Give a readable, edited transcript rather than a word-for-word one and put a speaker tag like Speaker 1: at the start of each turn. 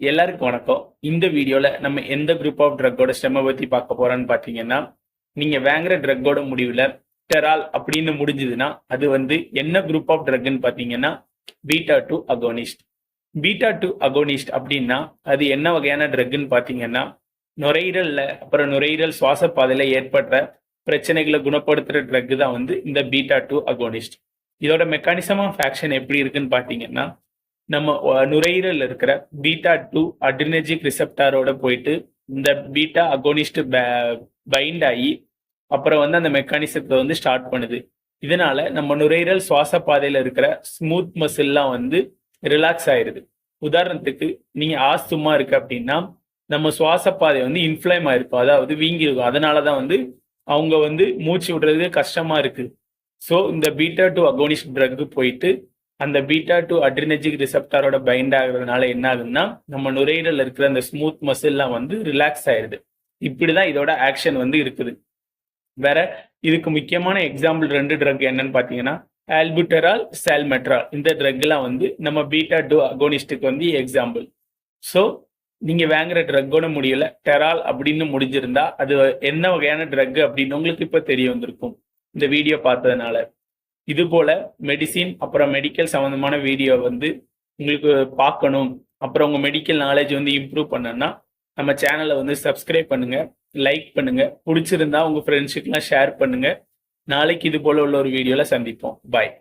Speaker 1: எல்லாருக்கும் வணக்கம். இந்த வீடியோல நம்ம எந்த குரூப் ஆஃப் ட்ரக்கோட ஸ்டெம்மை பத்தி பார்க்க போறோம்னு பார்த்தீங்கன்னா, நீங்க வாங்குற ட்ரக்கோட முடிவுல டெரால் அப்படின்னு முடிஞ்சதுன்னா அது என்ன குரூப் ஆஃப் ட்ரக்னு பார்த்தீங்கன்னா பீட்டா 2 அகோனிஸ்ட். பீட்டா 2 அகோனிஸ்ட் அப்படின்னா அது என்ன வகையான ட்ரக்னு பார்த்தீங்கன்னா, நுரையீரல்ல அப்புறம் நுரையீரல் சுவாச பாதையில ஏற்பட்ட பிரச்சனைகளை குணப்படுத்துற ட்ரக் தான் இந்த பீட்டா 2 அகோனிஸ்ட். இதோட மெக்கானிசம் ஆஃப் ஆக்ஷன் எப்படி இருக்குன்னு பார்த்தீங்கன்னா, நம்ம நுரையீரல் இருக்கிற பீட்டா 2 அட்ரினர்ஜிக் ரிசெப்டாரோட போயிட்டு இந்த பீட்டா அகோனிஸ்ட் பைண்ட் ஆகி அப்புறம் அந்த மெக்கானிசத்தை ஸ்டார்ட் பண்ணுது. இதனால நம்ம நுரையீரல் சுவாச பாதையில இருக்கிற ஸ்மூத் மசில்லாம் ரிலாக்ஸ் ஆயிருது. உதாரணத்துக்கு நீங்க ஆஸ்துமா இருக்கு அப்படின்னா நம்ம சுவாச பாதை இன்ஃப்ளேம் ஆயிருக்கும், அதாவது வீங்கி இருக்கும். அதனாலதான் அவங்க மூச்சு விடுறது கஷ்டமா இருக்கு. ஸோ இந்த பீட்டா 2 அகோனிஸ்ட் ட்ரக் போயிட்டு அந்த பீட்டா 2 அட்ரினர்ஜிக் ரிசெப்டாரோட பைண்ட் ஆகுறதுனால என்ன ஆகுதுன்னா நம்ம நுரையீரல் இருக்கிற அந்த ஸ்மூத் மசில்லாம் ரிலாக்ஸ் ஆயிருது. இப்படிதான் இதோட ஆக்ஷன் இருக்குது. வேற இதுக்கு முக்கியமான எக்ஸாம்பிள் 2 ட்ரக் என்னன்னு பாத்தீங்கன்னா ஆல்புட்டெரால், சால்மெட்ரால். இந்த ட்ரக்லாம் நம்ம பீட்டா 2 அகோனிஸ்டுக்கு எக்ஸாம்பிள். ஸோ நீங்க வாங்குற ட்ரக்கோட முடியல டெரால் அப்படின்னு முடிஞ்சிருந்தா அது என்ன வகையான ட்ரக் அப்படின்னு உங்களுக்கு இப்ப தெரிய வந்திருக்கும் இந்த வீடியோ பார்த்ததுனால. இது போல மெடிசின் அப்புறம் மெடிக்கல் சம்பந்தமான வீடியோ உங்களுக்கு பார்க்கணும், அப்புறம் உங்க மெடிக்கல் நாலேஜ் இம்ப்ரூவ் பண்ணணும்னா நம்ம சேனலை சப்ஸ்கிரைப் பண்ணுங்க, லைக் பண்ணுங்க, பிடிச்சிருந்தா உங்க ஃப்ரெண்ட்ஸுக்கெல்லாம் ஷேர் பண்ணுங்க. நாளைக்கு இது போல உள்ள ஒரு வீடியோல சந்திப்போம். பாய்.